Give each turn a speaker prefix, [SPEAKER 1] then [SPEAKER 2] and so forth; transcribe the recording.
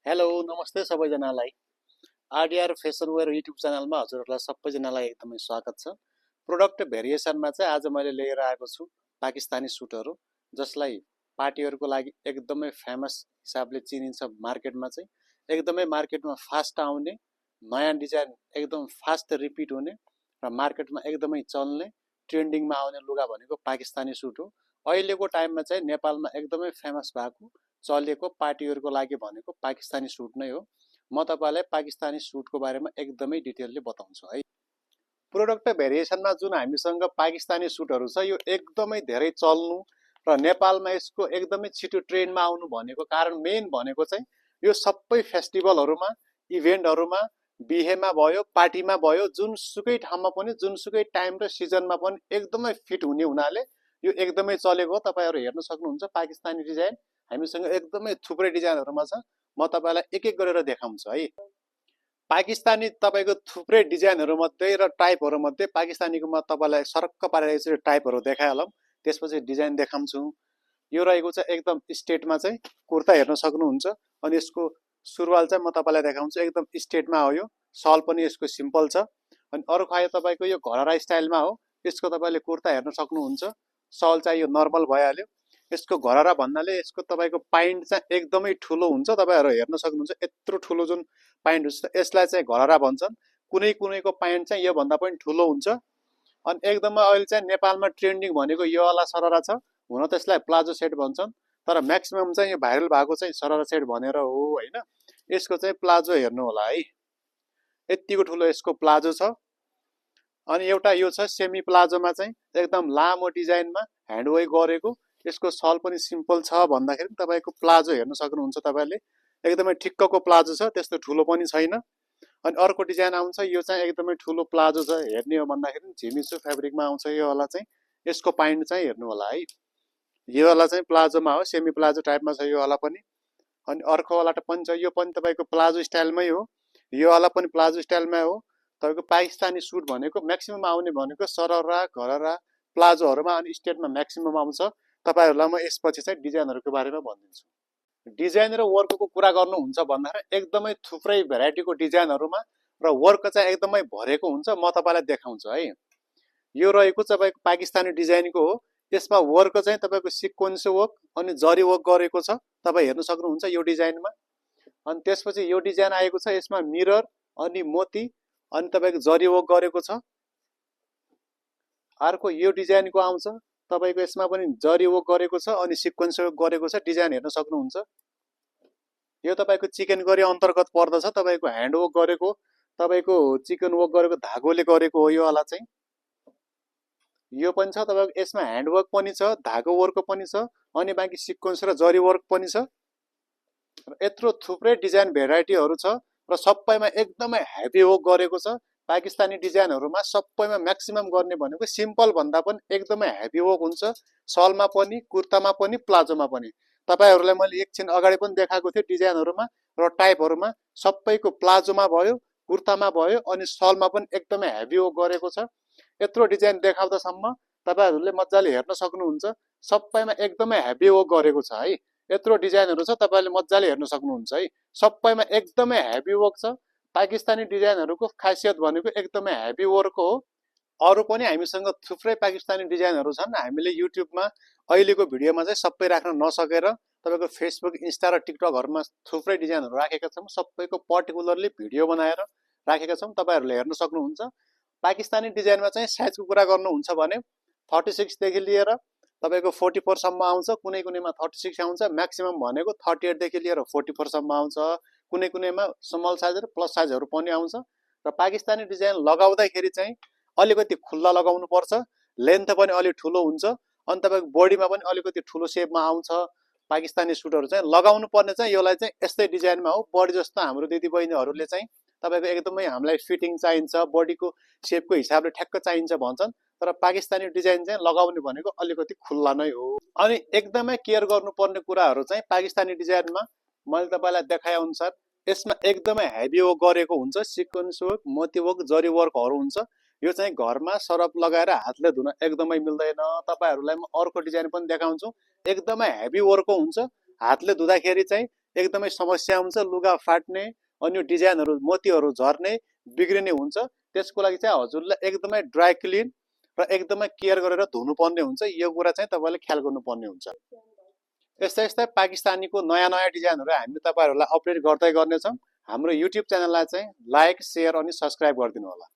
[SPEAKER 1] Hello नमस्ते सबैजनालाई। RDR fashion where YouTube च्यानलमा हजुरहरूलाई सबैजनालाई एकदमै स्वागत छ। प्रोडक्ट भेरिएसनमा चाहिँ आज मैले लिएर आएको छु पाकिस्तानी सुटहरू, जसलाई पार्टीहरूको लागि एकदमै फेमस हिसाबले चिनिन्छ। मार्केटमा चाहिँ एकदमै मार्केटमा फास्ट आउने नयाँ डिजाइन, एकदम फास्ट रिपिट हुने र मार्केटमा एकदमै चल्ने ट्रेन्डिङमा आउने लुगा भनेको पाकिस्तानी सुट हो। अहिलेको टाइममा चाहिँ नेपालमा एकदमै फेमस भएको चलेको पार्टीहरूको लागि भनेको पाकिस्तानी सुट नै हो। म तपाईलाई पाकिस्तानी सुटको बारेमा एकदमै डिटेलली बताउँछु है। प्रोडक्ट भेरिएसनमा जुन हामीसँग पाकिस्तानी सुटहरू छ यो एकदमै धेरै चल्नु र नेपालमा यसको एकदमै छिटो ट्रेन्डमा आउनु भनेको कारण मेन भनेको चाहिँ यो सबै फेस्टिभलहरूमा, इभेन्टहरूमा, बिहेमा भयो, पार्टीमा भयो, जुनसुकै ठाउँमा पनि, जुनसुकै टाइम र सिजनमा पनि एकदमै फिट हुने हुनाले यो एकदमै चलेको। तपाईहरु हेर्न सक्नुहुन्छ पाकिस्तानी डिजाइन हामीसँग एकदमै थुप्रै डिजाइनहरुमा छ। म तपाईलाई एक एक गरेर देखाउँछु है। पाकिस्तानी तपाईको थुप्रै डिजाइनहरु मध्ये र टाइपहरु मध्ये पाकिस्तानीको म तपाईलाई सरक्क पारेर यसरी टाइपहरु देखाइहालौं, त्यसपछि डिजाइन देखाउँछु। यो रहेको चाहिँ एकदम स्ट्रेटमा चाहिँ कुर्ता हेर्न सक्नुहुन्छ अनि यसको सुरुवाल चाहिँ म तपाईलाई देखाउँछु एकदम स्ट्रेटमा हो। यो सल पनि यसको सिम्पल छ अनि अर्को आयो तपाईको यो घरारा स्टाइलमा हो। यसको तपाईले कुर्ता हेर्न सक्नुहुन्छ, सल चाहिँ यो नर्मल भइहाल्यो। यसको घरारा भन्नाले यसको तपाईको पाइन्ट चाहिँ एकदमै ठुलो हुन्छ। तपाईहरु हेर्न सक्नुहुन्छ यत्रो ठुलो जुन पाइन्ट हुन्छ यसलाई चाहिँ घरारा भन्छन्। कुनै कुनैको पाइन्ट चाहिँ यो भन्दा पनि ठुलो हुन्छ अनि एकदमै अहिले चाहिँ नेपालमा ट्रेन्डिङ भनेको यो वाला सररा छ। हुन त यसलाई प्लाजो सेट भन्छन्, तर म्याक्सिमम चाहिँ यो भाइरल भएको चाहिँ सररा सेट भनेर हो हैन। यसको चाहिँ प्लाजो हेर्नु होला है, यतिको ठुलो यसको प्लाजो छ। अनि एउटा यो छ सेमी प्लाजोमा चाहिँ एकदम लामो डिजाइनमा ह्यान्डवर्क गरेको। यसको सल पनि सिम्पल छ भन्दाखेरि तपाईको प्लाजो हेर्न सक्नुहुन्छ तपाईले, एकदमै ठिक्कको प्लाजो छ, त्यस्तो ठुलो पनि छैन। अनि अर्को डिजाइन आउँछ, यो चाहिँ एकदमै ठुलो प्लाजो छ। हेर्ने हो भन्दाखेरि झिमिसु फेब्रिकमा आउँछ यो वाला चाहिँ। यसको पाइन्ट चाहिँ हेर्नु होला है, यो वाला चाहिँ प्लाजोमा हो, सेमी प्लाजो टाइपमा छ यो वाला पनि। अनि अर्को वाला पनि छ, यो पनि तपाईको प्लाजो स्टाइलमै हो। यो वाला पनि प्लाजो स्टाइलमै हो। तपाईको पाकिस्तानी सुट भनेको म्याक्सिमम आउने भनेको सररा, घररा, प्लाजोहरुमा अनि स्टेटमा म्याक्सिमम आउँछ। तपाईहरुलाई म यसपछि चाहिँ डिजाइनहरुको बारेमा भनिदिन्छु। डिजाइन र वर्कको कुरा गर्नुहुन्छ भन्दाखेरि एकदमै थुप्रै भेराइटीको डिजाइनहरुमा र वर्क चाहिँ एकदमै भरेको हुन्छ। म तपाईलाई देखाउँछु है। यो रहेको तपाईको पाकिस्तानी डिजाइनको हो। यसमा वर्क चाहिँ तपाईको सिक्वेन्स वर्क अनि जरी वर्क गरेको छ, तपाई हेर्न सक्नुहुन्छ यो डिजाइनमा। अनि त्यसपछि यो डिजाइन आएको छ, यसमा मिरर अनि मोती अनि तपाईको जरी वर्क गरेको छ। अर्को यो डिजाइनको आउँछ, तपाईको यसमा पनि जरी वर्क गरेको छ अनि सिक्वेन्स वर्क गरेको छ। डिजाइन हेर्न सक्नुहुन्छ। यो तपाईको चिकन करी अन्तर्गत पर्दछ। तपाईको ह्यान्ड वर्क गरेको, तपाईको चिकन वर्क गरेको धागोले गरेको हो यो वाला चाहिँ। यो पनि छ तपाईको, यसमा ह्यान्ड वर्क पनि छ, धागो वर्क पनि छ अनि बाँकी सिक्वेन्स र जरी वर्क पनि छ। यत्रो थुप्रै डिजाइन भेराइटीहरु छ र सबैमा एकदमै हेभी वर्क गरेको छ। पाकिस्तानी डिजाइनहरुमा सबैमा म्याक्सिमम गर्ने भनेको सिम्पल भन्दा पनि एकदमै हेभी वर्क हुन्छ, सलमा पनि, कुर्तामा पनि, प्लाजोमा पनि। तपाईहरुलाई मैले एकछिन अगाडि पनि देखाएको थिएँ डिजाइनहरुमा र टाइपहरुमा सबैको प्लाजोमा भयो, कुर्तामा भयो अनि सलमा पनि एकदमै हेभी वर्क गरेको छ। यत्रो डिजाइन देखाउँदासम्म तपाईहरुले मज्जाले हेर्न सक्नुहुन्छ, सबैमा एकदमै हेभी वर्क गरेको छ है। यत्रो डिजाइनहरु छ, तपाईले मज्जाले हेर्न सक्नुहुन्छ है। सबैमा एकदमै हेभी वर्क छ। पाकिस्तानी डिजाइनहरुको खासियत भनेको एकदमै हेभी वर्क हो। अरु पनि हामीसँग थुप्रै पाकिस्तानी डिजाइनहरु छन्। हामीले युट्युबमा अहिलेको भिडियोमा चाहिँ सबै राख्न नसकेर तपाईको फेसबुक, इन्स्टा र टिकटकहरुमा थुप्रै डिजाइनहरु राखेका छौं। सबैको पर्टिकुलरली भिडियो बनाएर राखेका छौं, तपाईहरुले हेर्न सक्नुहुन्छ। पाकिस्तानी डिजाइनमा चाहिँ साइजको कुरा गर्नुहुन्छ भने 36 देखि लिएर तपाईको 44 सम्म आउँछ। कुनै कुनैमा 36 आउँछ, म्याक्सिमम भनेको 38 देखि लिएर 44 सम्म आउँछ। कुनै कुनैमा स्मल साइज र प्लस साइजहरु पनि आउँछ। र पाकिस्तानी डिजाइन लगाउँदाखेरि चाहिँ अलिकति खुल्ला लगाउनु पर्छ, लेन्थ पनि अलि ठुलो हुन्छ अनि तपाईको बडीमा पनि अलिकति ठुलो शेपमा आउँछ। पाकिस्तानी सुटहरु चाहिँ लगाउनु पर्ने चाहिँ योलाई चाहिँ यस्तै डिजाइनमा हो। बडी जस्तो हाम्रो दिदीबहिनीहरुले चाहिँ तपाईको एकदमै हामीलाई फिटिङ चाहिन्छ, बडीको शेपको हिसाबले ठ्याक्क चाहिन्छ भन्छन्, तर पाकिस्तानी डिजाइन चाहिँ लगाउने भनेको अलिकति खुल्ला नै हो। अनि एकदमै केयर गर्नुपर्ने कुराहरु चाहिँ पाकिस्तानी डिजाइनमा मैले तपाईलाई देखाए अनुसार यसमा एकदमै हेभी वर्क गरेको हुन्छ, सिक्वेन्स वर्क, मोती वर्क, जरी वर्कहरु हुन्छ। यो चाहिँ घरमा सरफ लगाएर हातले धुन एकदमै मिल्दैन। तपाईहरुलाई म अर्को डिजाइन पनि देखाउँछु, एकदमै हेभी वर्कको हुन्छ। हातले धुँदाखेरि चाहिँ एकदमै समस्या हुन्छ, लुगा फाट्ने अनि डिजाइनहरू मोतीहरू झर्ने बिग्रिने हुन्छ। त्यसको लागि चाहिँ हजुरले एकदमै ड्राई क्लिन र एकदमै केयर गरेर धुनुपर्ने हुन्छ। यो कुरा चाहिँ तपाईँले ख्याल गर्नुपर्ने हुन्छ। यस्तै यस्तै पाकिस्तानीको नयाँ नयाँ डिजाइनहरू हामी तपाईँहरूलाई अपडेट गर्दै गर्नेछौँ। हाम्रो युट्युब च्यानललाई चाहिँ लाइक, सेयर अनि सब्सक्राइब गरिदिनु होला।